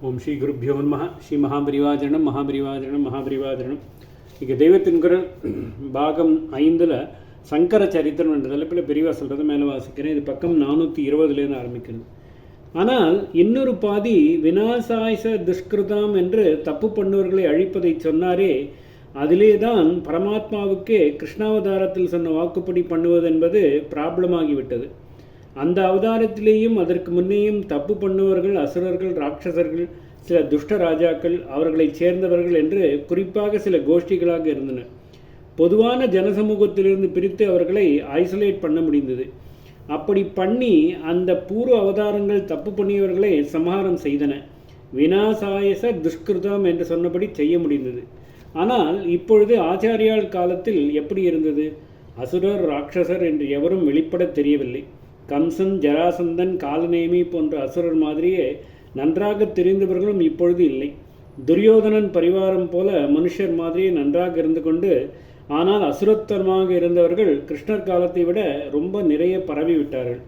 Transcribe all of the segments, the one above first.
ஓம் ஸ்ரீ குருப்பியோ நமः. ஸ்ரீ மகாபரிவாஜனம் மகாபரிவாஜனம் மகாபரிவாஜனம். இங்கே தெய்வத்தின் குரல் பாகம் 5ல் சங்கர சரித்திரம் என்ற தலைப்பில் பெரியவா சொல்கிறது மேலே வாசிக்கிறேன். இது பக்கம் 420 ஆரம்பிக்கிறது. ஆனால் இன்னொரு பாதி விநாசாயச துஷ்கிருதம் என்று தப்பு பண்ணுவர்களை அழிப்பதை சொன்னாரே, அதிலே தான் பரமாத்மாவுக்கே கிருஷ்ணாவதாரத்தில் சொன்ன வாக்குப்படி பண்ணுவது என்பது ப்ராப்ளமாகிவிட்டது. அந்த அவதாரத்திலேயும் அதற்கு முன்னேயும் தப்பு பண்ணுவர்கள் அசுரர்கள், ராட்சசர்கள், சில துஷ்ட ராஜாக்கள், அவர்களைச் சேர்ந்தவர்கள் என்று குறிப்பாக சில கோஷ்டிகளாக இருந்தன. பொதுவான ஜனசமூகத்திலிருந்து பிரித்து அவர்களை ஐசோலேட் பண்ண முடிந்தது. அப்படி பண்ணி அந்த பூர்வ அவதாரங்கள் தப்பு பண்ணியவர்களை சம்ஹாரம் செய்தன. விநாசாயச துஷ்கிருதம் என்று சொன்னபடி செய்ய முடிந்தது. ஆனால் இப்பொழுது ஆச்சாரியால் காலத்தில் எப்படி இருந்தது? அசுரர், ராட்சசர் என்று எவரும் வெளிப்பட தெரியவில்லை. கம்சன், ஜராசந்தன், காலநேமி போன்ற அசுரர் மாதிரியே நன்றாக தெரிந்தவர்களும் இப்பொழுது இல்லை. துரியோதனன் பரிவாரம் போல மனுஷர் மாதிரியே நன்றாக இருந்து கொண்டு, ஆனால் அசுரத்தனமாக இருந்தவர்கள் கிருஷ்ணர் காலத்தை விட ரொம்ப நிறைய பரவிவிட்டார்கள்.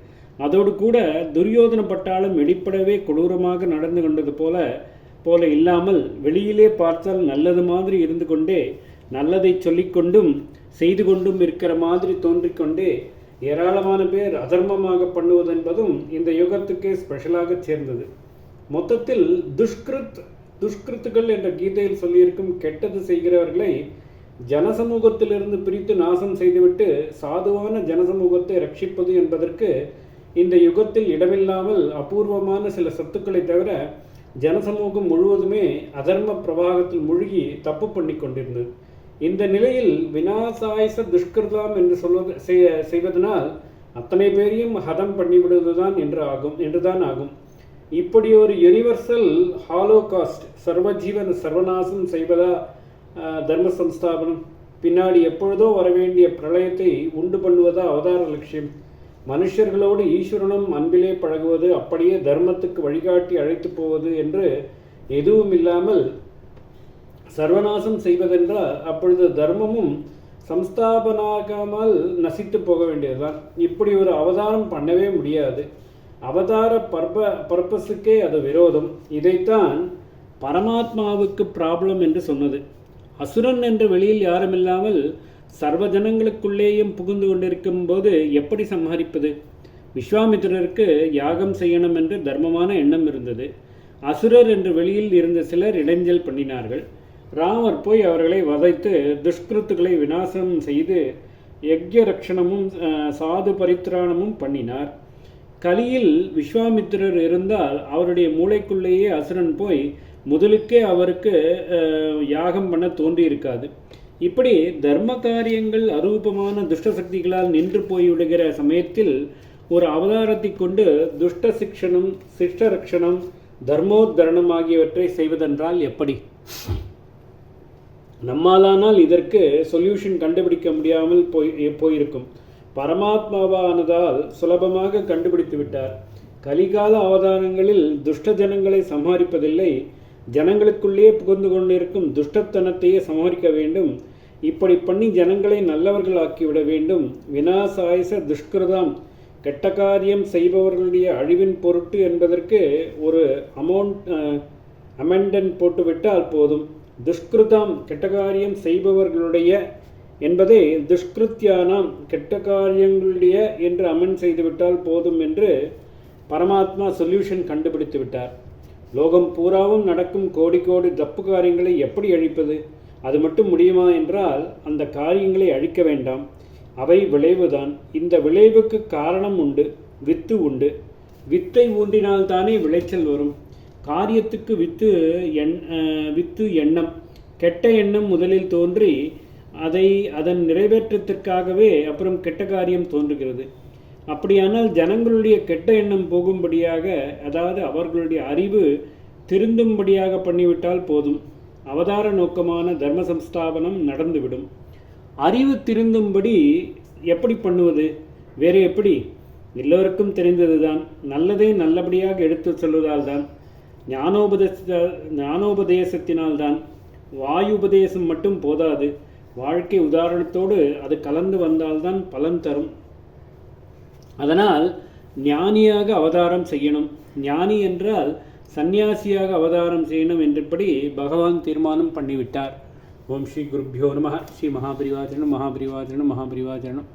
அதோடு கூட துரியோதன பட்டாளம் வெளிப்படவே கொடூரமாக நடந்து கொண்டது போல இல்லாமல், வெளியிலே பார்த்தால் நல்லது மாதிரி இருந்து கொண்டே நல்லதை சொல்லிக்கொண்டும் செய்து கொண்டும் இருக்கிற மாதிரி தோன்றிக்கொண்டே ஏராளமான பேர் அதர்மமாக பண்ணுவது என்பதும் இந்த யுகத்துக்கே ஸ்பெஷலாக சேர்ந்தது. மொத்தத்தில் துஷ்கிருத்துகள் என்ற கீதையில் சொல்லியிருக்கும் கெட்டது செய்கிறவர்களை ஜனசமூகத்திலிருந்து பிரித்து நாசம் செய்துவிட்டு சாதுவான ஜனசமூகத்தை ரட்சிப்பது என்பதற்கு இந்த யுகத்தில் இடமில்லாமல் அபூர்வமான சில சத்துக்களை தவிர ஜனசமூகம் முழுவதுமே அதர்ம பிரவாகத்தில் மூழ்கி தப்பு பண்ணி கொண்டிருந்தது. இந்த நிலையில் விநாசாயச துஷ்கிருதம் என்று செய்வதனால் அத்தனை பேரையும் ஹதம் பண்ணிவிடுவதுதான் என்றுதான் ஆகும். இப்படி ஒரு யூனிவர்சல் ஹாலோகாஸ்ட், சர்வஜீவன் சர்வநாசம் செய்வதா தர்ம சம்ஸ்தாபனம்? பின்னாடி எப்பொழுதோ வரவேண்டிய பிரளயத்தை உண்டு பண்ணுவதா அவதார லட்சியம்? மனுஷர்களோடு ஈஸ்வரனும் அன்பிலே பழகுவது, அப்படியே தர்மத்துக்கு வழிகாட்டி அழைத்து போவது என்று எதுவும் இல்லாமல் சர்வநாசம் செய்வதென்றால் அப்பொழுது தர்மமும் சம்ஸ்தாபனாகாமல் நசித்து போக வேண்டியதுதான். இப்படி ஒரு அவதாரம் பண்ணவே முடியாது. அவதார பர்பஸுக்கே அது விரோதம். இதைத்தான் பரமாத்மாவுக்கு ப்ராப்ளம் என்று சொன்னது. அசுரன் என்ற வெளியில் யாருமில்லாமல் சர்வ ஜனங்களுக்குள்ளேயும் புகுந்து கொண்டிருக்கும் போது எப்படி சம்ஹரிப்பது? விஸ்வாமித்திரருக்கு யாகம் செய்யணும் என்று தர்மமான எண்ணம் இருந்தது. அசுரர் என்று வெளியில் இருந்த சிலர் இடைஞ்சல் பண்ணினார்கள். ராமர் போய் அவர்களை வதைத்து துஷ்கிருத்துக்களை விநாசம் செய்து யக்ய ரக்ஷணமும் சாது பரித்ராணமும் பண்ணினார். கலியில் விஸ்வாமித்திரர் இருந்தால் அவருடைய மூளைக்குள்ளேயே அசுரன் போய் முதலுக்கே அவருக்கு யாகம் பண்ண தோன்றியிருக்காது. இப்படி தர்ம காரியங்கள் அரூபமான துஷ்ட சக்திகளால் நின்று போய்விடுகிற சமயத்தில் ஒரு அவதாரத்தை கொண்டு துஷ்ட சிக்ஷணம், சிஷ்ட ரக்ஷணம், தர்மோத்தரணம் ஆகியவற்றை செய்வதென்றால் எப்படி? நம்மாலானால் இதற்கு சொல்யூஷன் கண்டுபிடிக்க முடியாமல் போயிருக்கும். பரமாத்மாவானதால் சுலபமாக கண்டுபிடித்து விட்டார். கலிகால அவதாரங்களில் துஷ்ட ஜனங்களை சமாளிப்பதில்லை, ஜனங்களுக்குள்ளே புகுந்து கொண்டிருக்கும் துஷ்டத்தனத்தையே சமாளிக்க வேண்டும். இப்படி பண்ணி ஜனங்களை நல்லவர்கள் ஆக்கிவிட வேண்டும். விநாசாயச துஷ்கிருதம், கெட்ட காரியம் செய்பவர்களுடைய அழிவின் பொருட்டு என்பதற்கு ஒரு அமெண்டன் போட்டுவிட்டால் போதும். துஷ்கிருதம், கெட்ட காரியம் செய்பவர்களுடைய என்பதை துஷ்கிருத்தியானாம், கெட்ட காரியங்களுடைய என்று அமன் செய்துவிட்டால் போதும் என்று பரமாத்மா சொல்யூஷன் கண்டுபிடித்து விட்டார். லோகம் பூராவும் நடக்கும் கோடி கோடி தப்பு காரியங்களை எப்படி அழிப்பது? அது மட்டும் முடியுமா என்றால் அந்த காரியங்களை அழிக்க வேண்டாம். அவை விளைவுதான். இந்த விளைவுக்கு காரணம் உண்டு, வித்து உண்டு. வித்தை ஊன்றினால்தானே விளைச்சல் வரும். காரியத்துக்கு வித்து எண்ணம். கெட்ட எண்ணம் முதலில் தோன்றி அதன் நிறைவேற்றத்திற்காகவே அப்புறம் கெட்ட காரியம் தோன்றுகிறது. அப்படியானால் ஜனங்களுடைய கெட்ட எண்ணம் போகும்படியாக, அதாவது அவர்களுடைய அறிவு திருந்தும்படியாக பண்ணிவிட்டால் போதும். அவதார நோக்கமான தர்ம சம்ஸ்தாபனம் நடந்துவிடும். அறிவு திருந்தும்படி எப்படி பண்ணுவது? வேறு எப்படி? எல்லோருக்கும் தெரிந்ததுதான். நல்லதை நல்லபடியாக எடுத்து சொல்வதால்தான், ஞானோபதேசத்தினால்தான். வாயு உபதேசம் மட்டும் போதாது, வாழ்க்கை உதாரணத்தோடு அது கலந்து வந்தால்தான் பலன் தரும். அதனால் ஞானியாக அவதாரம் செய்யணும். ஞானி என்றால் சந்நியாசியாக அவதாரம் செய்யணும் என்றபடி பகவான் தீர்மானம் பண்ணிவிட்டார். ஓம் ஸ்ரீ குருப்பியோ நம. ஸ்ரீ மகாபரிவாச்சரணம் மகாபரிவாச்சரணம் மகாபரிவாச்சரணம்.